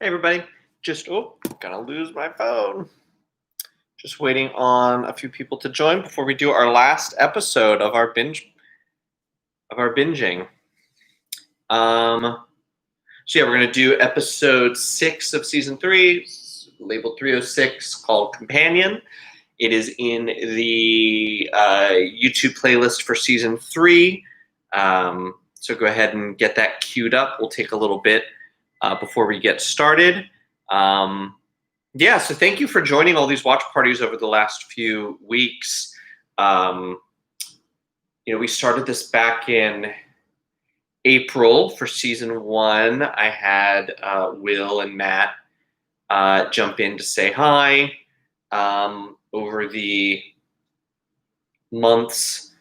Hey everybody, gonna lose my phone. Just waiting on a few people to join before we do our last episode of our binging. We're gonna do episode 6 of season 3, labeled 306, called Companion. It is in the YouTube playlist for season 3. So go ahead and get that queued up. We'll take a little bit before we get started. So thank you for joining all these watch parties over the last few weeks. We started this back in April for season 1. I had Will and Matt jump in to say hi. Over the months,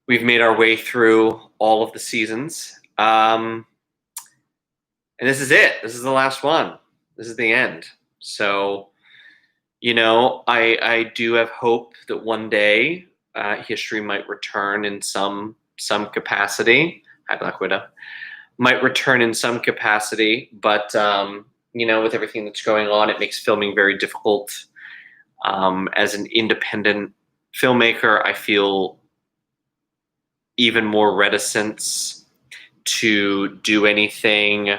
we've made our way through all of the seasons. And this is it. This is the last one. This is the end. So, I do have hope that one day history might return in some capacity. Hi, Black Widow. Might return in some capacity, but with everything that's going on, it makes filming very difficult. As an independent filmmaker, I feel even more reticence to do anything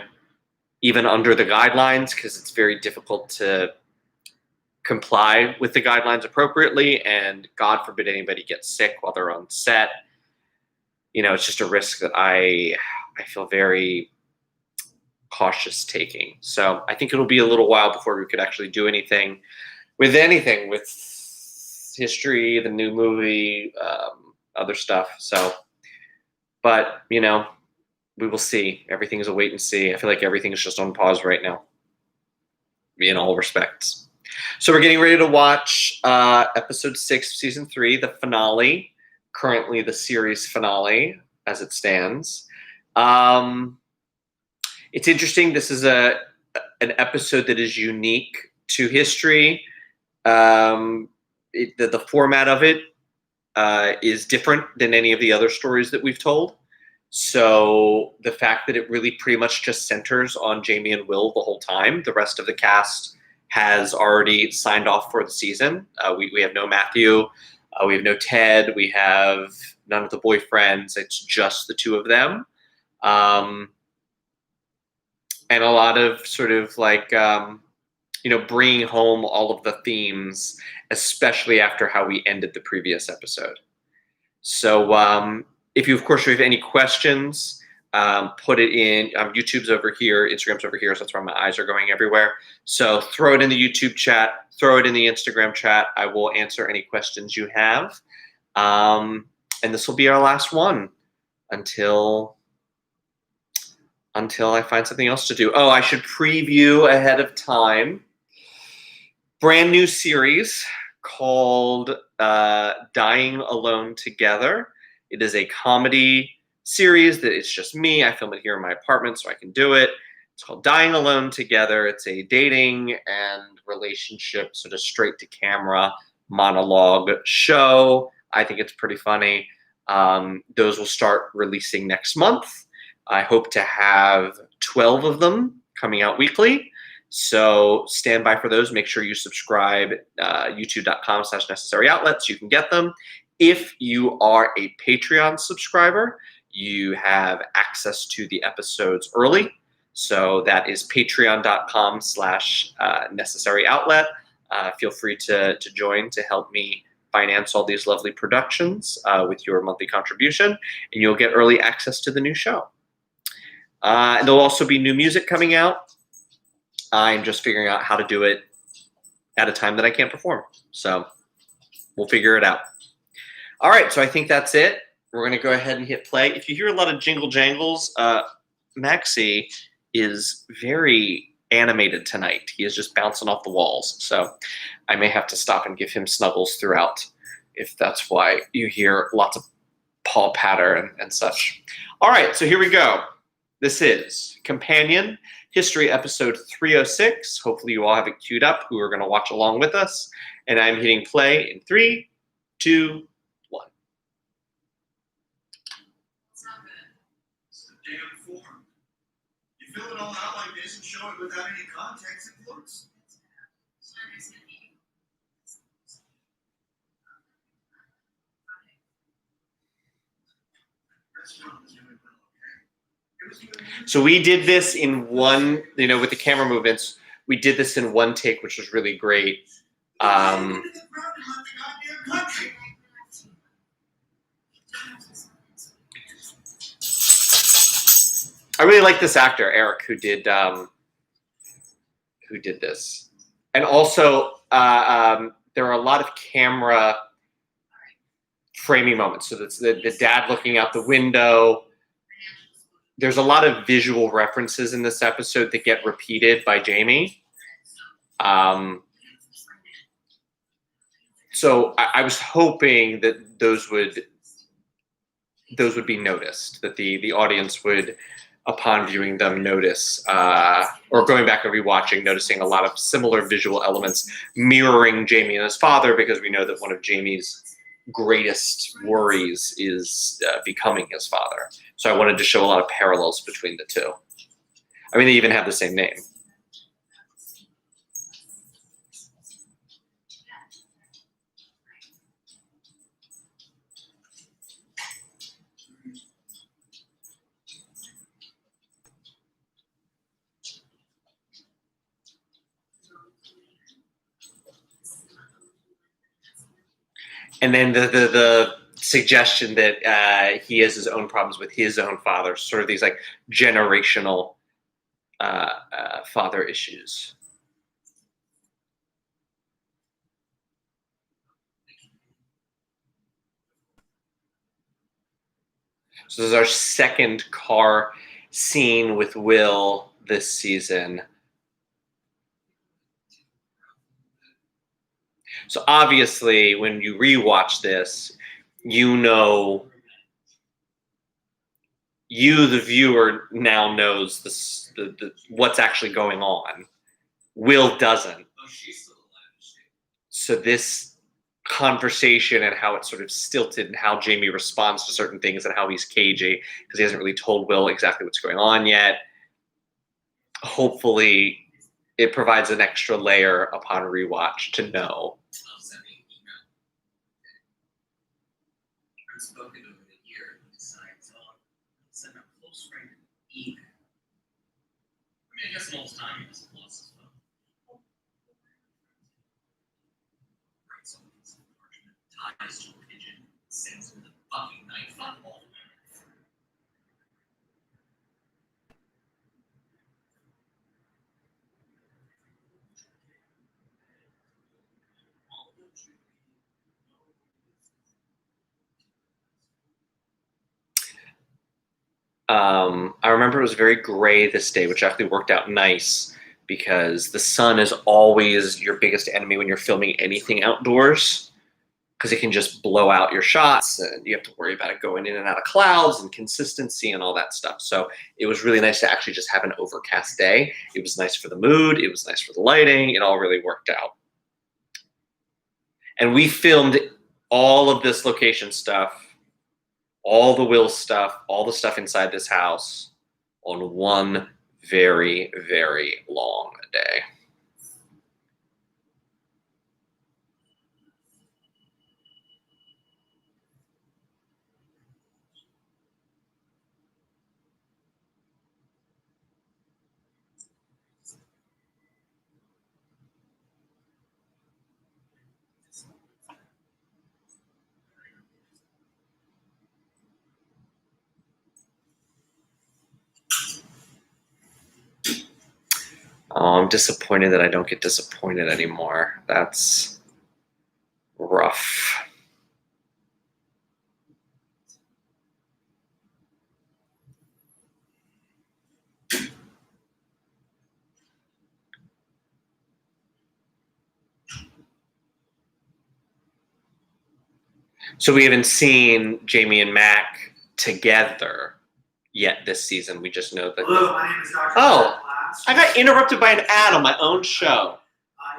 even under the guidelines, because it's very difficult to comply with the guidelines appropriately, and God forbid anybody gets sick while they're on set. It's just a risk that I feel very cautious taking. So I think it'll be a little while before we could actually do anything with history, the new movie, other stuff. So, but we will see. Everything is a wait and see. I feel like everything is just on pause right now, in all respects. So we're getting ready to watch episode 6 of season 3, the finale, currently the series finale as it stands. It's interesting. This is an episode that is unique to history. The format of it is different than any of the other stories that we've told. So the fact that it really pretty much just centers on Jamie and Will the whole time. The rest of the cast has already signed off for the season. We have no Matthew. We have no Ted. We have none of the boyfriends. It's just the two of them. And a lot of sort of like, bringing home all of the themes, especially after how we ended the previous episode. So if you, of course, have any questions, put it in. YouTube's over here, Instagram's over here, so that's why my eyes are going everywhere. So throw it in the YouTube chat, throw it in the Instagram chat. I will answer any questions you have. And this will be our last one until I find something else to do. Oh, I should preview ahead of time. Brand new series called Dying Alone Together. It is a comedy series that it's just me. I film it here in my apartment so I can do it. It's called Dying Alone Together. It's a dating and relationship sort of straight to camera monologue show. I think it's pretty funny. Those will start releasing next month. I hope to have 12 of them coming out weekly. So stand by for those. Make sure you subscribe, youtube.com/necessaryoutlet, so you can get them. If you are a Patreon subscriber, you have access to the episodes early. So that is patreon.com/necessaryoutlet. Feel free to join to help me finance all these lovely productions with your monthly contribution, and you'll get early access to the new show. There'll also be new music coming out. I'm just figuring out how to do it at a time that I can't perform. So we'll figure it out. All right, so I think that's it. We're going to go ahead and hit play. If you hear a lot of jingle jangles, Maxie is very animated tonight. He is just bouncing off the walls. So I may have to stop and give him snuggles throughout, if that's why you hear lots of paw patter and such. All right, so here we go. This is Companion, History episode 306. Hopefully you all have it queued up who are going to watch along with us. And I'm hitting play in 3, 2, 1. It's not good. So the day before, you fill it all out like this and show it without any context, it floats. So we did this in one, with the camera movements, we did this in one take, which was really great. I really like this actor, Eric, who did this. And also, there are a lot of camera framing moments. So that's the dad looking out the window. There's a lot of visual references in this episode that get repeated by Jamie. So I was hoping that those would be noticed, that the audience would, upon viewing them, notice, or going back and rewatching, noticing a lot of similar visual elements mirroring Jamie and his father, because we know that one of Jamie's greatest worries is becoming his father. So I wanted to show a lot of parallels between the two. I mean, they even have the same name. And then the suggestion that he has his own problems with his own father, sort of these like generational father issues. So this is our second car scene with Will this season. So obviously, when you rewatch this, you, the viewer, now knows what's actually going on. Will doesn't. So this conversation and how it's sort of stilted and how Jamie responds to certain things and how he's cagey because he hasn't really told Will exactly what's going on yet. Hopefully, it provides an extra layer upon rewatch to know. Spoken over the year, he decides on send a close friend an email. I guess an old time he was lost as well. Writes all these parchment, ties to a pigeon, sends him the fucking knife on all. I remember it was very gray this day, which actually worked out nice because the sun is always your biggest enemy when you're filming anything outdoors because it can just blow out your shots and you have to worry about it going in and out of clouds and consistency and all that stuff. So it was really nice to actually just have an overcast day. It was nice for the mood. It was nice for the lighting. It all really worked out. And we filmed all of this location stuff, all the Will stuff, all the stuff inside this house on one very, very long day. Oh, I'm disappointed that I don't get disappointed anymore. That's rough. So we haven't seen Jamie and Mac together yet this season. We just know that. Hello, my name is Dr. Oh, I got interrupted by an ad on my own show.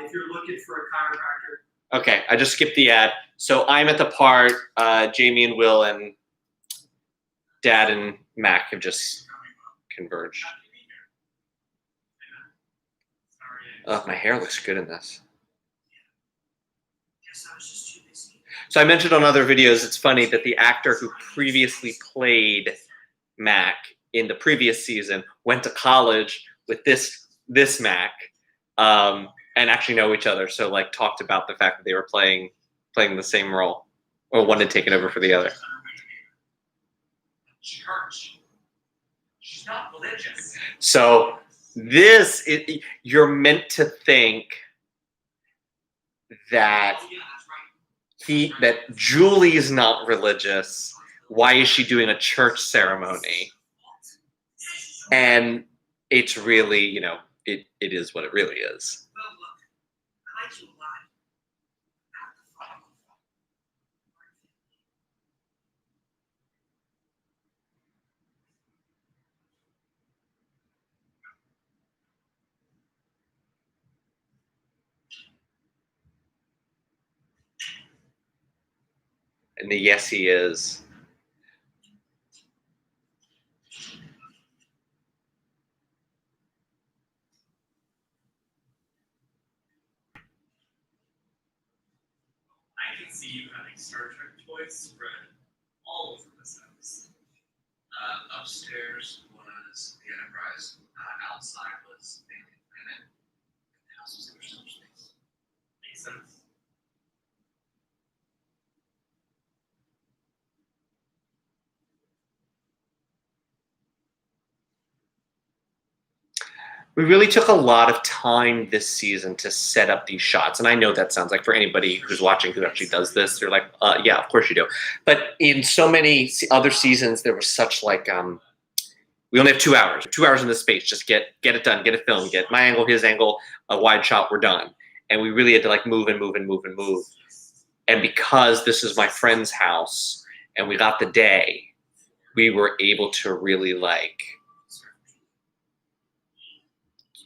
If you're looking for a chiropractor. Okay, I just skipped the ad. So I'm at the part, Jamie and Will and Dad and Mac have just converged. Oh, my hair looks good in this. Guess I was just too busy. So I mentioned on other videos, it's funny that the actor who previously played Mac in the previous season went to college with this Mac, and actually know each other. So like talked about the fact that they were playing the same role, or one had taken over for the other. Church. She's not religious. So you're meant to think that Oh, yeah, that's right. that Julie is not religious. Why is she doing a church ceremony? And it's really, it is what it really is. Well, look, I like you a lot. Not the fun. And the yes, he is. I can see you having Star Trek toys spread all over this house. Upstairs was the Enterprise. Outside was the Alien Planet. The house was interstellar space. Makes sense. We really took a lot of time this season to set up these shots. And I know that sounds like, for anybody who's watching who actually does this, they're like, yeah, of course you do. But in so many other seasons, there was such like, we only have 2 hours. 2 hours in this space. Just get it done. Get it filmed. Get my angle, his angle, a wide shot. We're done. And we really had to like move and move and move and move. And because this is my friend's house and we got the day, we were able to really like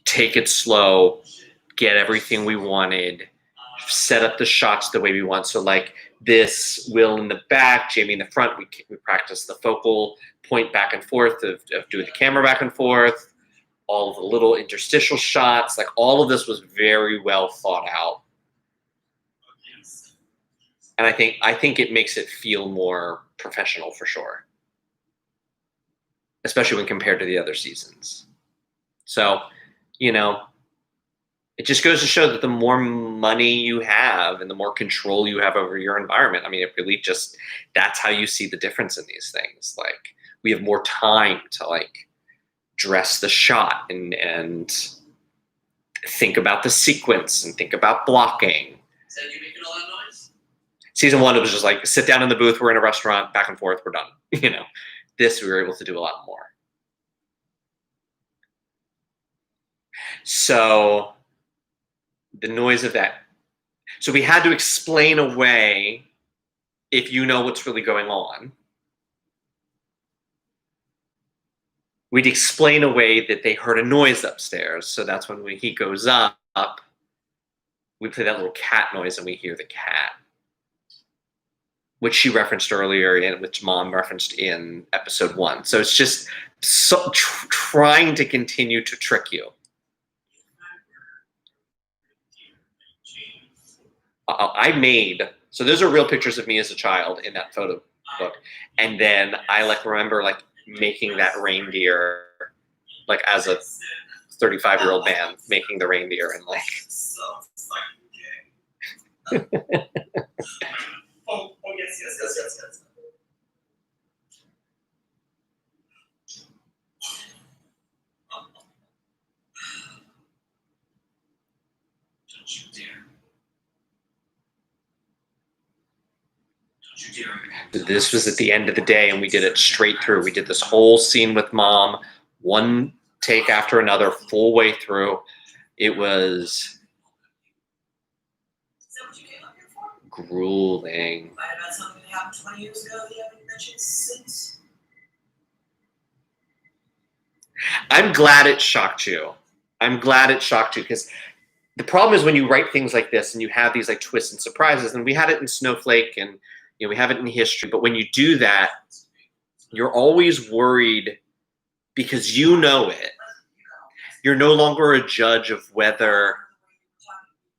take it slow, get everything we wanted, set up the shots the way we want. So like this, Will in the back, Jamie in the front, we practiced the focal point back and forth of doing the camera back and forth, all of the little interstitial shots, like all of this was very well thought out. And I think it makes it feel more professional for sure, especially when compared to the other seasons. So, it just goes to show that the more money you have and the more control you have over your environment, I mean, it really just, that's how you see the difference in these things. Like we have more time to like dress the shot and think about the sequence and think about blocking. Said you making all that noise? Season 1, it was just like, sit down in the booth, we're in a restaurant, back and forth, we're done. This we were able to do a lot more. So the noise of that. So we had to explain away, if you know what's really going on, we'd explain away that they heard a noise upstairs. So that's when he goes up, we play that little cat noise and we hear the cat, which she referenced earlier and which Mom referenced in episode 1. So it's just trying to continue to trick you. So those are real pictures of me as a child in that photo book. And then I remember making that reindeer, like as a 35-year-old man, making the reindeer and like. So fucking gay. Oh, yes. Don't you dare. This was at the end of the day and we did it straight through. We did this whole scene with Mom, one take after another, full way through. It was Is that what you came up here for? grueling. Fight about something that happened 20 years ago that you haven't mentioned since? I'm glad it shocked you. Because the problem is when you write things like this and you have these like twists and surprises, and we had it in Snowflake and we have it in history, but when you do that, you're always worried because you know it. You're no longer a judge of whether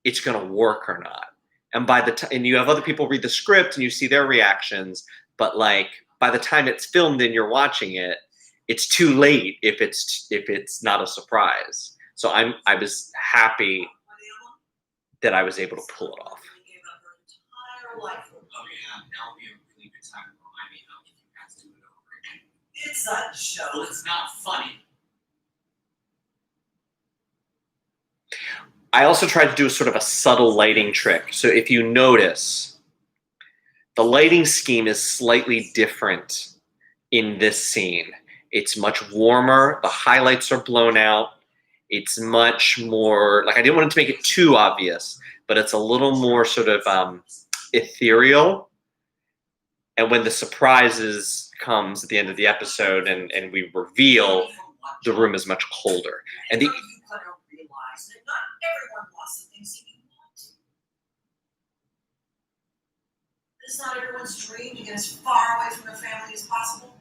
it's going to work or not. And by the time, and you have other people read the script and you see their reactions, but like by the time it's filmed and you're watching it, it's too late if it's not a surprise. So I was happy that I was able to pull it off. Oh yeah, now would be a really good time to remind me how you guys do it over again. It's not a show. Well, it's not funny. I also tried to do a sort of a subtle lighting trick. So if you notice, the lighting scheme is slightly different in this scene. It's much warmer. The highlights are blown out. It's much more, like I didn't want it to make it too obvious, but it's a little more sort of ethereal. And when the surprises comes at the end of the episode and we reveal, the room is much colder. And the Realize that not everyone wants the things that you want. It's not everyone's dream to get as far away from their family as possible.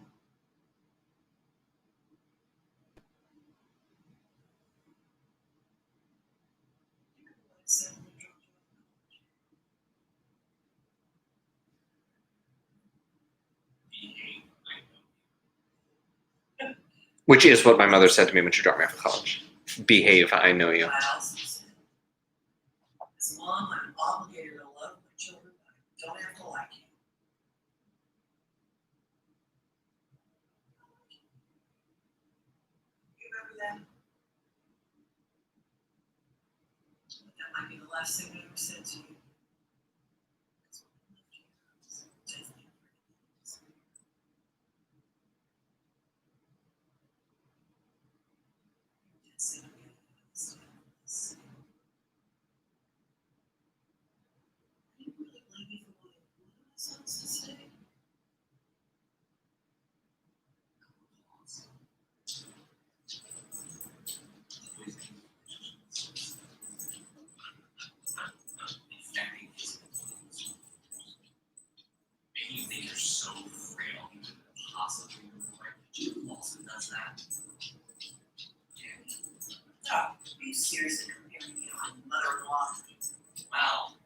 which is what my mother said to me when she dropped me off at college. Behave, I know you. As mom, I'm obligated to love my children, but I don't have to like you. You remember that? That might be the last thing I ever said to you. You think you're so frail, you could possibly regret that you also does that. No, are you seriously comparing me to my mother-in-law? Well,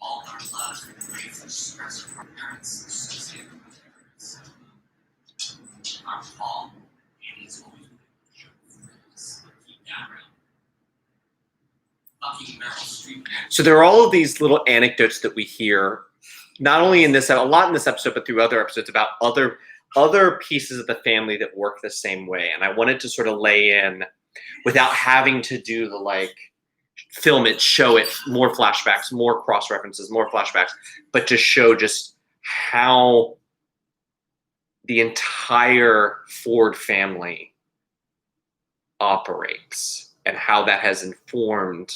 all our love and grief and stress from our parents associated with our parents. Our fault, and he's always been a jerk for us. Keep that around. Fucking Meryl Streep. So there are all of these little anecdotes that we hear, not only in this, a lot in this episode, but through other episodes about other pieces of the family that work the same way. And I wanted to sort of lay in without having to do the like film it, show it, more flashbacks, more cross references, more flashbacks, but to show just how the entire Ford family operates and how that has informed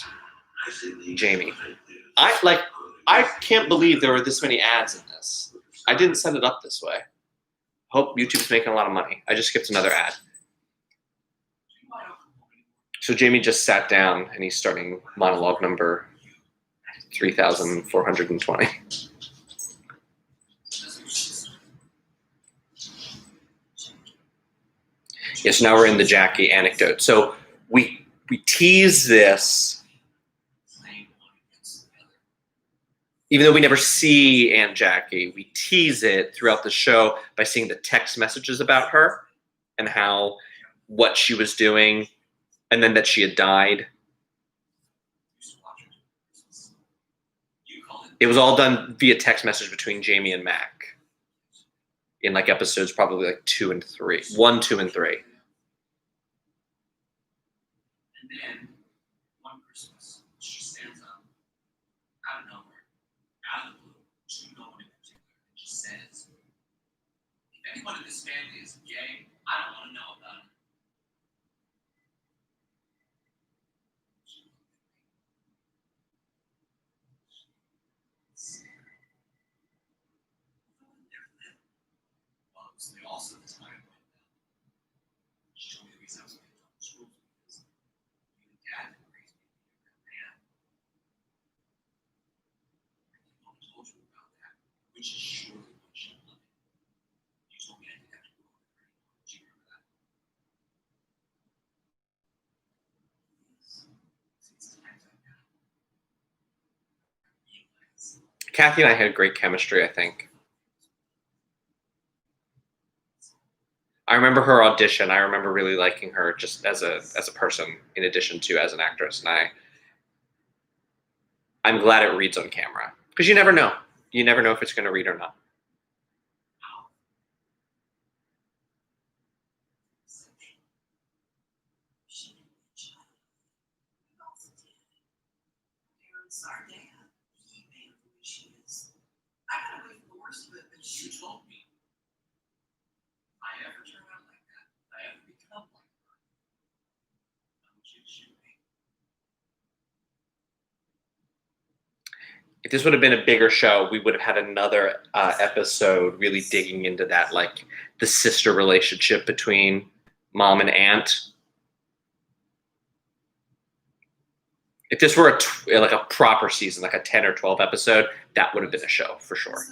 Jamie. I can't believe there are this many ads in this. I didn't set it up this way. Hope YouTube's making a lot of money. I just skipped another ad. So Jamie just sat down and he's starting monologue number 3,420. Yes, now we're in the Jackie anecdote. So we tease this, even though we never see Aunt Jackie, we tease it throughout the show by seeing the text messages about her and what she was doing, and then that she had died. It was all done via text message between Jamie and Mac in like episodes probably like 2 and 3. 1, 2, and 3. And then one Christmas, she stands up out of nowhere, out of the blue, to no one in particular, and she says, "If anyone in this family is gay, I don't want to know about it." Well, it was also the time when she told me the reason I was picked up in school was because you and Dad had raised me to be a real man. I only told you about that, which is surely what she wanted. You told me I didn't have to go over there anymore. Do you remember that? Kathy and I had great chemistry, I think. I remember her audition. I remember really liking her just as a person, in addition to as an actress. And I'm glad it reads on camera, because you never know. You never know if it's going to read or not. You told me. I ever turn out like that. I ever become like her. Don't you shoot me. If this would have been a bigger show, we would have had another episode really digging into that, like the sister relationship between mom and aunt. If this were like a proper season, like a 10 or 12 episode, that would have been a show for sure.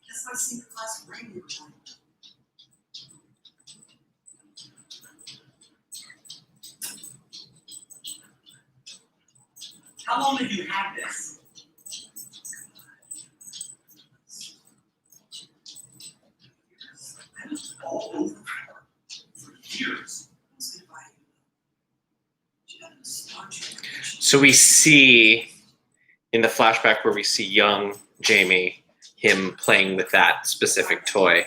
Guess I seen the glass of rain you were talking about. How long have you had this? I was all over her for years. So we see in the flashback where we see young Jamie, him playing with that specific toy.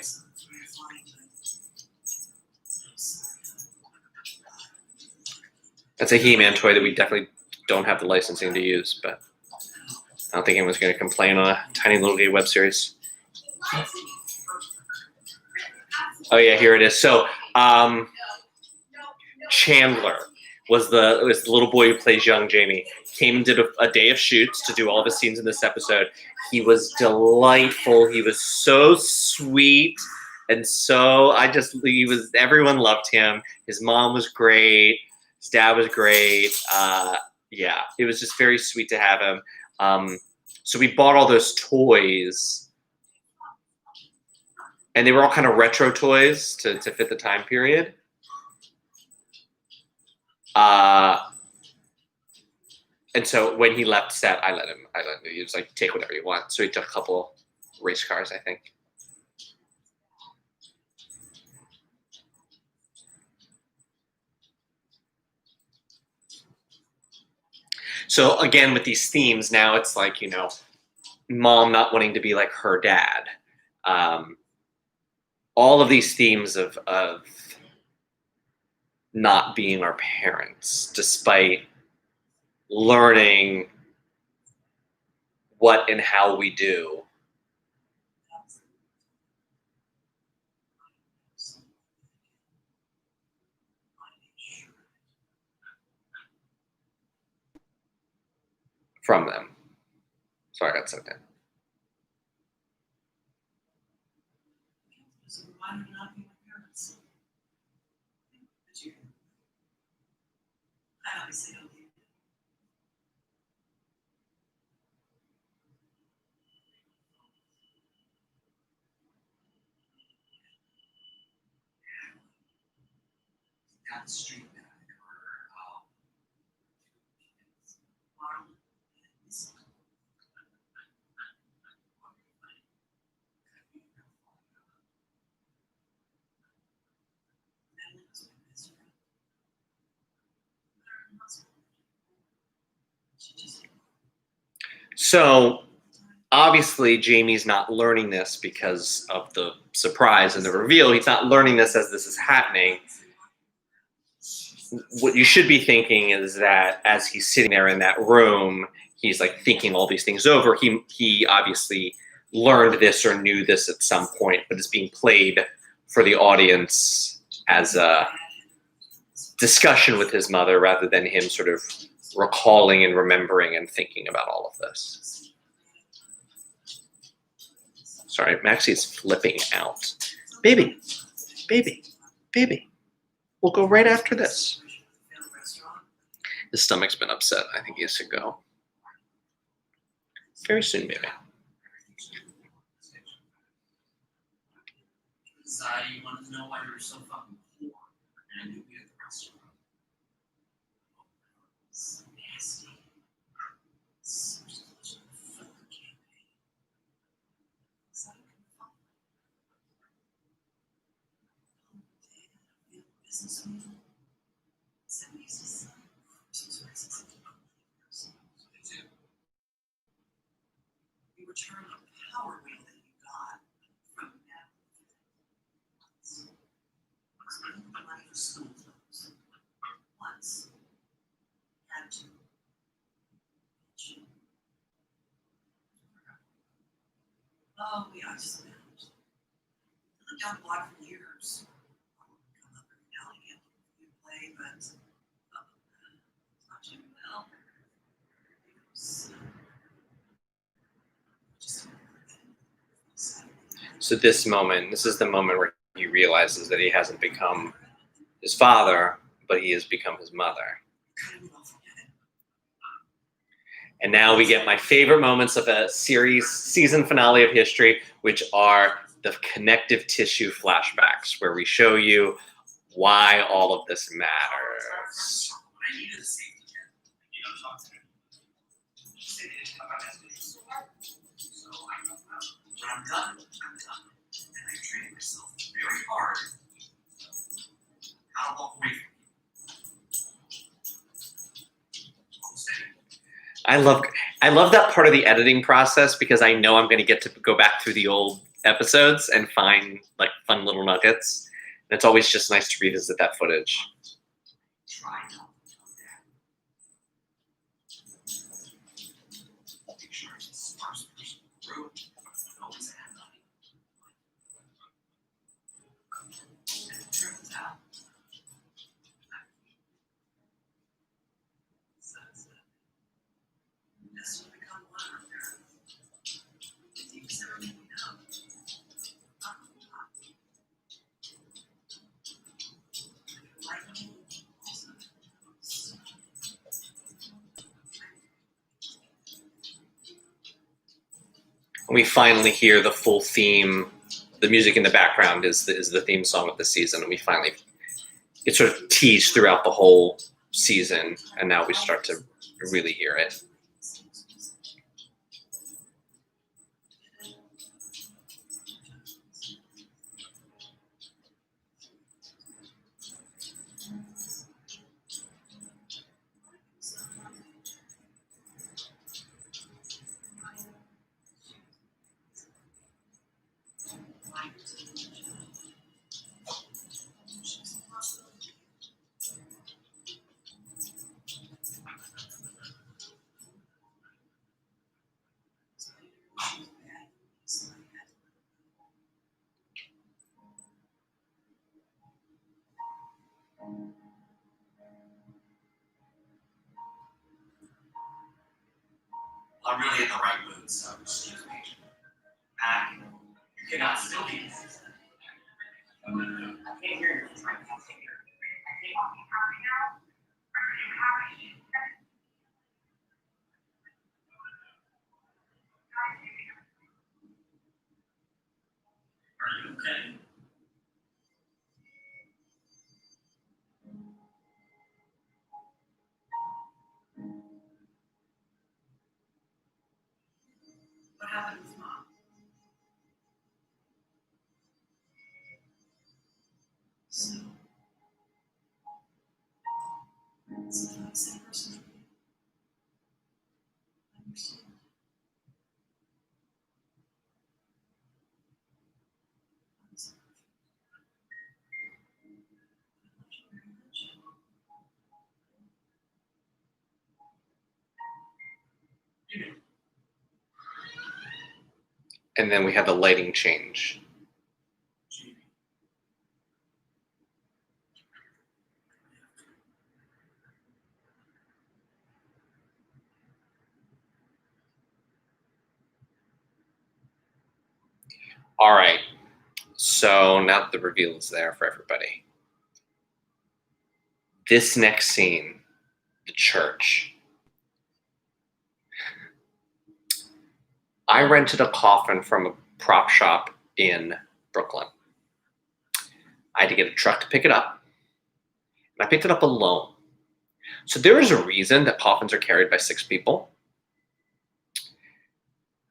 That's a He-Man toy that we definitely don't have the licensing to use, but I don't think anyone's going to complain on a tiny little gay web series. Oh yeah, here it is. So Chandler was the little boy who plays young Jamie. Came and did a day of shoots to do all the scenes in this episode. He was delightful. He was so sweet, and so everyone loved him. His mom was great. His dad was great. Yeah, it was just very sweet to have him. So we bought all those toys, and they were all kind of retro toys to fit the time period. And so when he left set, I let him. He was like, take whatever you want. So he took a couple race cars, I think. So again, with these themes, now it's like, mom not wanting to be like her dad. All of these themes of not being our parents, despite learning what and how we do. From them. Sorry, I got sucked in. I obviously don't need it. Down the street now, So obviously Jamie's not learning this because of the surprise and the reveal. He's not learning this as this is happening. What you should be thinking is that as he's sitting there in that room, he's like thinking all these things over. He obviously learned this or knew this at some point, but it's being played for the audience as a discussion with his mother rather than him sort of recalling and remembering and thinking about all of this. Sorry, Maxie is flipping out. Baby, baby, baby. We'll go right after this. His stomach's been upset. I think he has to go. Very soon, maybe. You wanted to know why you were so fucking poor, and I knew we had the restaurant. It's nasty. Such a fucking campaign. Is that fun? Businessman. 70s. You return a power wheel that you got from that. Money for school clothes. Once. Had to. Oh, yeah, I just managed. I lived down the block for years. Come up every now and again to play, but not too well. So this is the moment where he realizes that he hasn't become his father, but he has become his mother. And now we get my favorite moments of a season finale of History, which are the connective tissue flashbacks, where we show you why all of this matters. I'm done. And I trained myself very hard. I'll walk away from you. I love that part of the editing process, because I know I'm going to get to go back through the old episodes and find like fun little nuggets. And it's always just nice to revisit that footage. Try not to come back. Make sure it's the smartest person in the room. Always have money. And it turns out, this will become one of their deepest everything we know. We finally hear the full theme. The music in the background is the theme song of the season, and we finally, it's sort of teased throughout the whole season, and now we start to really hear it. I'm really in the right mood, so excuse me. You cannot still be. I can't hear you. Are you okay? What happened with Mom? So, it's not the same person for me. I understand. I'm sorry. I love you very much. You know. And then we have the lighting change. All right, so now that the reveal is there for everybody, this next scene the church. I rented a coffin from a prop shop in Brooklyn. I had to get a truck to pick it up, and I picked it up alone. So there is a reason that coffins are carried by 6 people.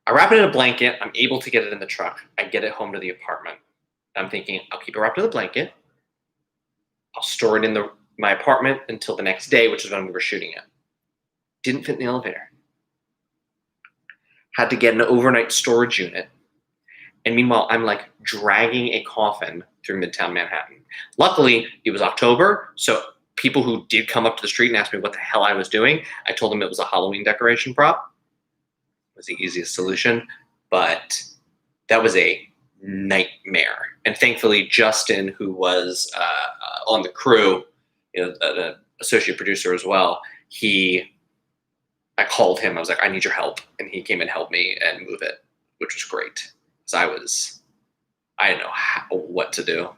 I wrap it in a blanket. I'm able to get it in the truck. I get it home to the apartment. I'm thinking, I'll keep it wrapped in the blanket. I'll store it in my apartment until the next day, which is when we were shooting it. Didn't fit in the elevator. Had to get an overnight storage unit. And meanwhile, I'm like dragging a coffin through Midtown Manhattan. Luckily, it was October, so people who did come up to the street and ask me what the hell I was doing, I told them it was a Halloween decoration prop. It was the easiest solution, but that was a nightmare. And thankfully, Justin, who was on the crew, an associate producer as well, I called him. I was like, I need your help. And he came and helped me and move it, which was great. Because I didn't know what to do.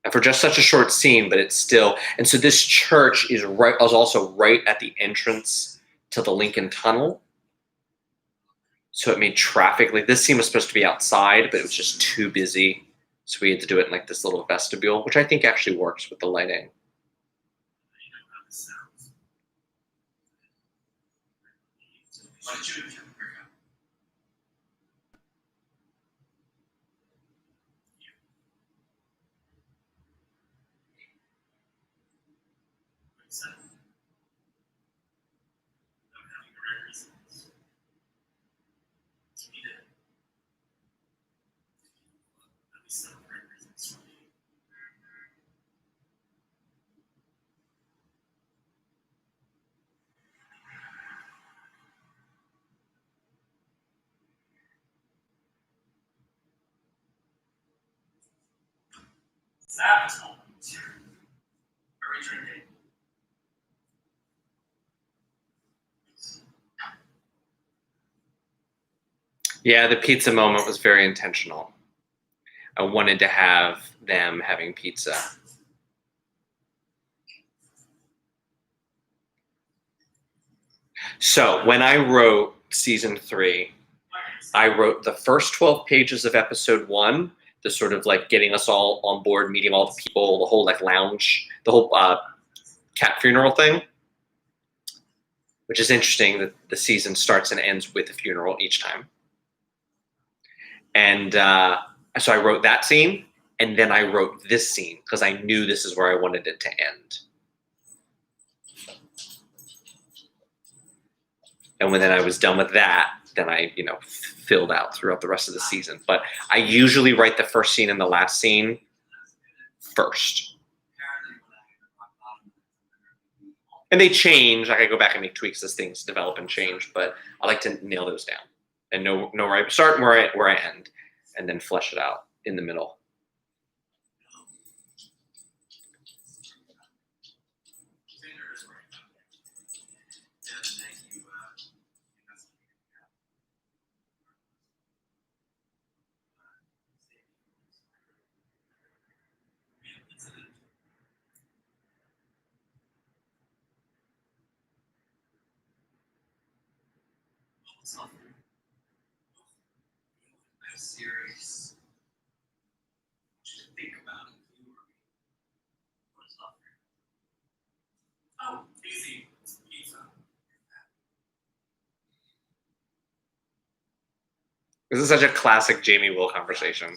And for just such a short scene, but it's still, and so this church was also right at the entrance to the Lincoln Tunnel. So it made traffic, like this scene was supposed to be outside, but it was just too busy. So we had to do it in like this little vestibule, which I think actually works with the lighting. Yeah, the pizza moment was very intentional. I wanted to have them having pizza. So when I wrote season 3, I wrote the first 12 pages of episode 1, the sort of like getting us all on board, meeting all the people, the whole like lounge, the whole cat funeral thing, which is interesting that the season starts and ends with a funeral each time. And so I wrote that scene, and then I wrote this scene because I knew this is where I wanted it to end. And when then I was done with that, then I, filled out throughout the rest of the season. But I usually write the first scene and the last scene first. And they change. Like I go back and make tweaks as things develop and change, but I like to nail those down and know where I start and where I end, and then flesh it out in the middle. Serious. Think about it. Oh, easy pizza. This is such a classic Jamie Will conversation.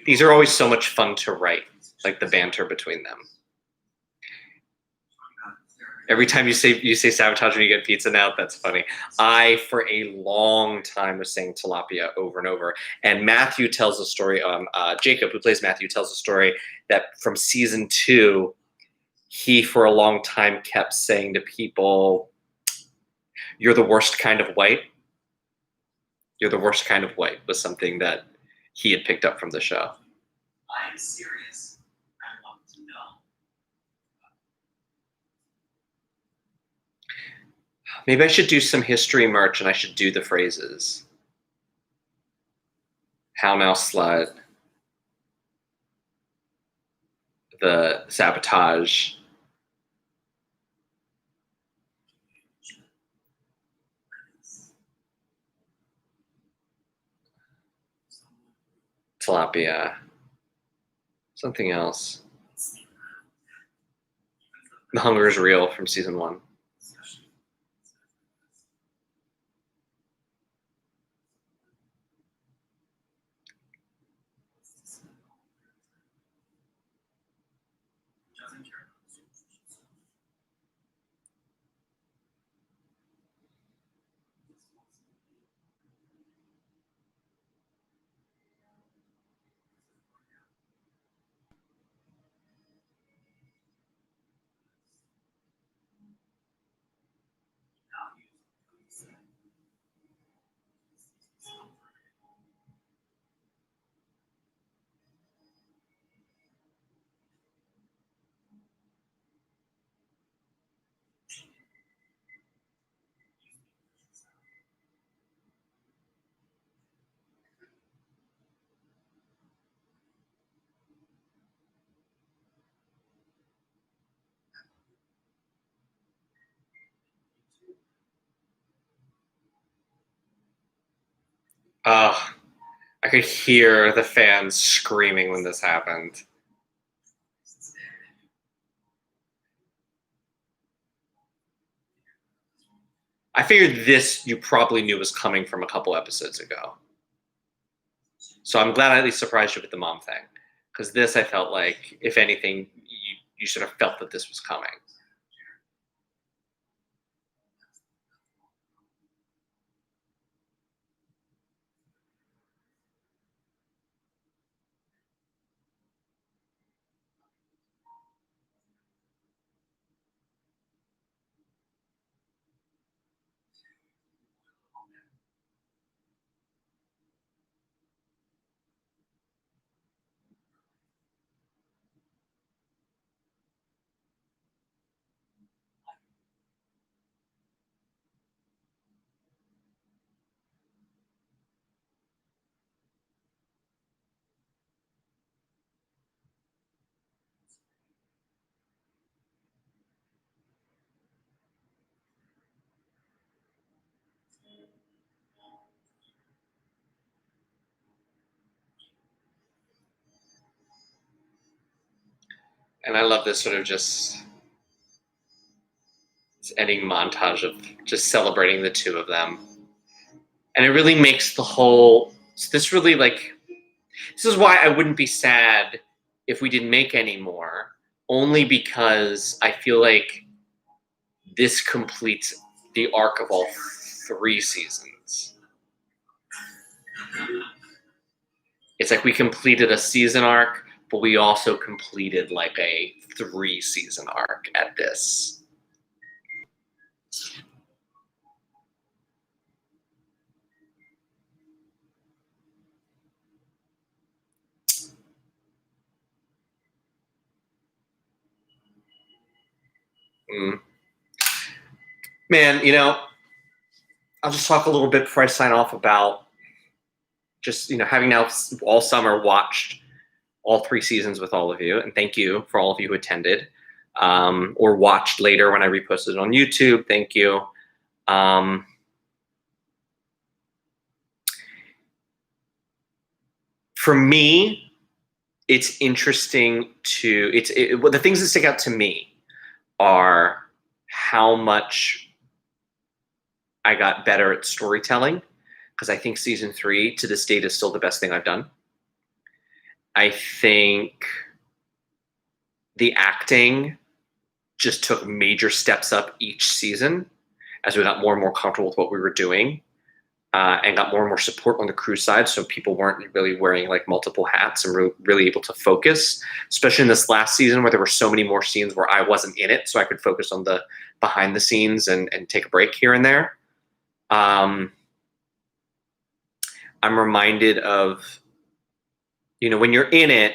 These are always so much fun to write, like the banter between them. Every time you say sabotage when you get pizza now, that's funny. I, for a long time, was saying tilapia over and over. And Matthew tells a story, Jacob, who plays Matthew, tells a story that from season 2, he, for a long time, kept saying to people, "You're the worst kind of white." "You're the worst kind of white" was something that he had picked up from the show. I am serious. I want to know. Maybe I should do some history merch and I should do the phrases. How Mouse Slut, the sabotage, tilapia. Something else. The Hunger is Real from season 1. Oh, I could hear the fans screaming when this happened. I figured this you probably knew was coming from a couple episodes ago. So I'm glad I at least surprised you with the mom thing. Because this, I felt like, if anything, you should have felt that this was coming. And I love this sort of just this ending montage of just celebrating the two of them. And it really makes the whole, this really like, this is why I wouldn't be sad if we didn't make any more, only because I feel like this completes the arc of all 3 seasons. It's like we completed a season arc, but we also completed like a 3-season arc at this. Man, you know, I'll just talk a little bit before I sign off about just, you know, having now all summer watched all 3 seasons with all of you. And thank you for all of you who attended or watched later when I reposted it on YouTube. Thank you. For me, it's interesting to, the things that stick out to me are how much I got better at storytelling, because I think season 3 to this date is still the best thing I've done. I think the acting just took major steps up each season as we got more and more comfortable with what we were doing, and got more and more support on the crew side, so people weren't really wearing like multiple hats and really able to focus, especially in this last season where there were so many more scenes where I wasn't in it, so I could focus on the behind the scenes and take a break here and there. I'm reminded of, you know, when you're in it,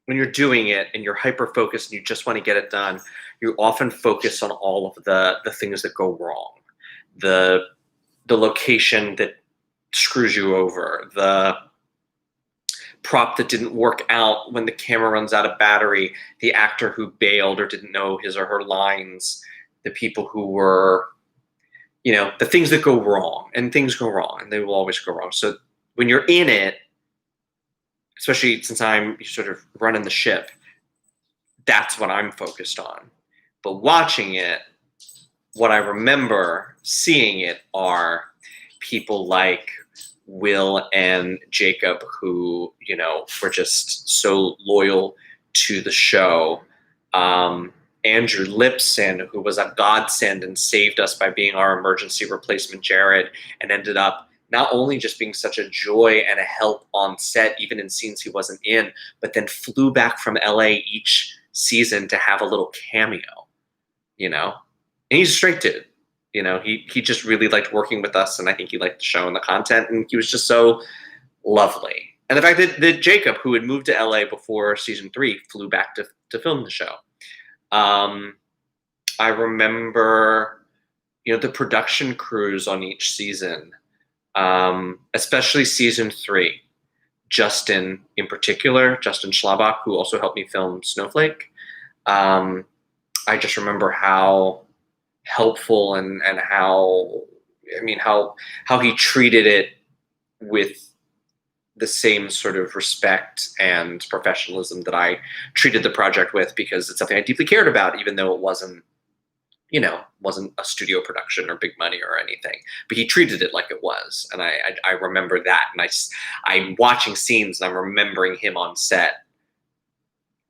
when you're doing it and you're hyper focused and you just want to get it done, you often focus on all of the things that go wrong, the location that screws you over, the prop that didn't work out when the camera runs out of battery, the actor who bailed or didn't know his or her lines, the people who were, you know, the things that go wrong. And things go wrong, and they will always go wrong. So when you're in it, especially since I'm sort of running the ship, that's what I'm focused on. But watching it, what I remember seeing it are people like Will and Jacob who, were just so loyal to the show. Andrew Lipson, who was a godsend and saved us by being our emergency replacement Jared, and ended up not only just being such a joy and a help on set, even in scenes he wasn't in, but then flew back from LA each season to have a little cameo, and he's a straight dude. He just really liked working with us, and I think he liked the show and the content, and he was just so lovely. And the fact that Jacob, who had moved to LA before season 3, flew back to film the show. I remember, the production crews on each season, especially season 3. Justin in particular, Justin Schlabach, who also helped me film Snowflake. I just remember how helpful and how he treated it with the same sort of respect and professionalism that I treated the project with, because it's something I deeply cared about, even though it wasn't a studio production or big money or anything, but he treated it like it was. And I remember that. And I'm watching scenes and I'm remembering him on set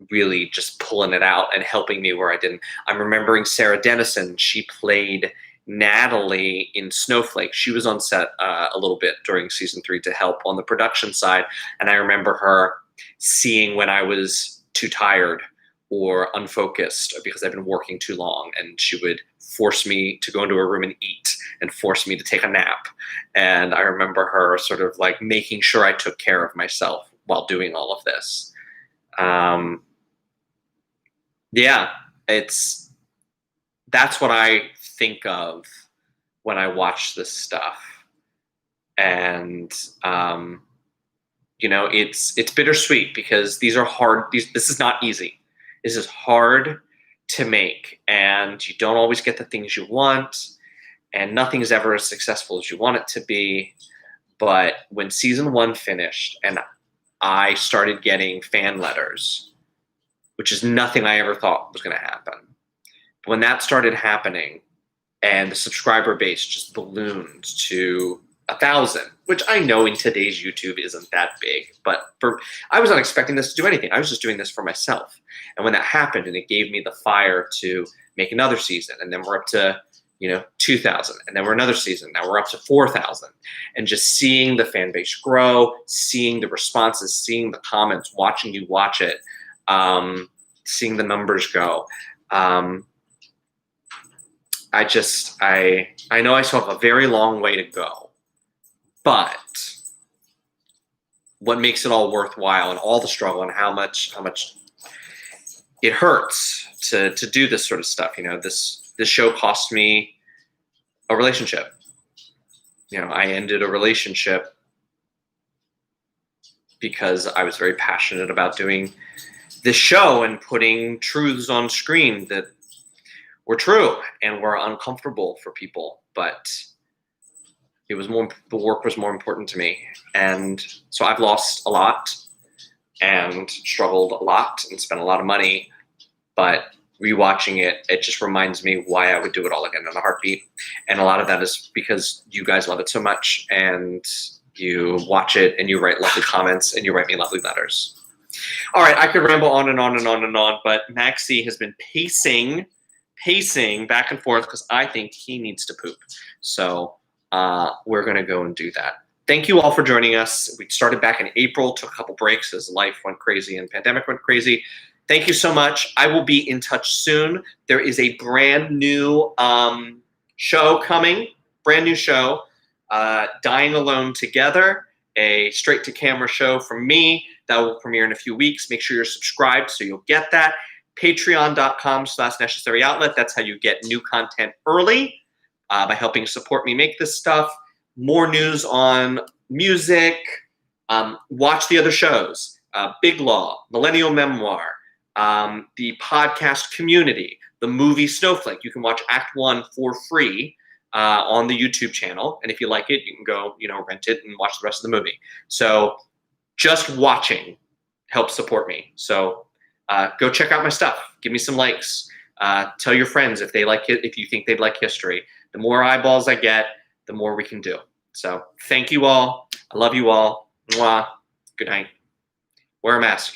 really just pulling it out and helping me where I didn't. I'm remembering Sarah Dennison. She played Natalie in Snowflake. She was on set a little bit during season 3 to help on the production side. And I remember her seeing when I was too tired or unfocused because I've been working too long, and she would force me to go into a room and eat and force me to take a nap. And I remember her sort of like making sure I took care of myself while doing all of this. That's what I think of when I watch this stuff. And, it's bittersweet because these are hard. This is not easy. This is hard to make, and you don't always get the things you want, and nothing is ever as successful as you want it to be. But when season 1 finished and I started getting fan letters, which is nothing I ever thought was going to happen. But when that started happening and the subscriber base just ballooned to 1,000, which I know in today's YouTube isn't that big, but I was not expecting this to do anything. I was just doing this for myself. And when that happened, and it gave me the fire to make another season, and then we're up to 2,000, and then we're another season. Now we're up to 4,000, and just seeing the fan base grow, seeing the responses, seeing the comments, watching you watch it, seeing the numbers go. I know I still have a very long way to go, but what makes it all worthwhile, and all the struggle, and how much it hurts to do this sort of stuff. This show cost me a relationship. I ended a relationship because I was very passionate about doing this show and putting truths on screen that were true and were uncomfortable for people, but the work was more important to me. And so I've lost a lot and struggled a lot and spent a lot of money, but rewatching it just reminds me why I would do it all again in a heartbeat. And a lot of that is because you guys love it so much, and you watch it and you write lovely comments and you write me lovely letters. All right, I could ramble on and on and on and on, but Maxie has been pacing back and forth because I think he needs to poop. So we're going to go and do that. Thank you all for joining us. We started back in April, took a couple breaks as life went crazy and pandemic went crazy. Thank you so much. I will be in touch soon. There is a brand new show coming, Dying Alone Together, a straight-to-camera show from me that will premiere in a few weeks. Make sure you're subscribed so you'll get that. Patreon.com/Necessary Outlet. That's how you get new content early by helping support me make this stuff. More news on music. Watch the other shows. Big Law, Millennial Memoir, the podcast Community, the movie Snowflake. You can watch Act 1 for free on the YouTube channel. And if you like it, you can go, rent it and watch the rest of the movie. So just watching helps support me. So go check out my stuff. Give me some likes. Tell your friends if they like it, if you think they'd like history. The more eyeballs I get, the more we can do. So thank you all. I love you all. Mwah. Good night. Wear a mask.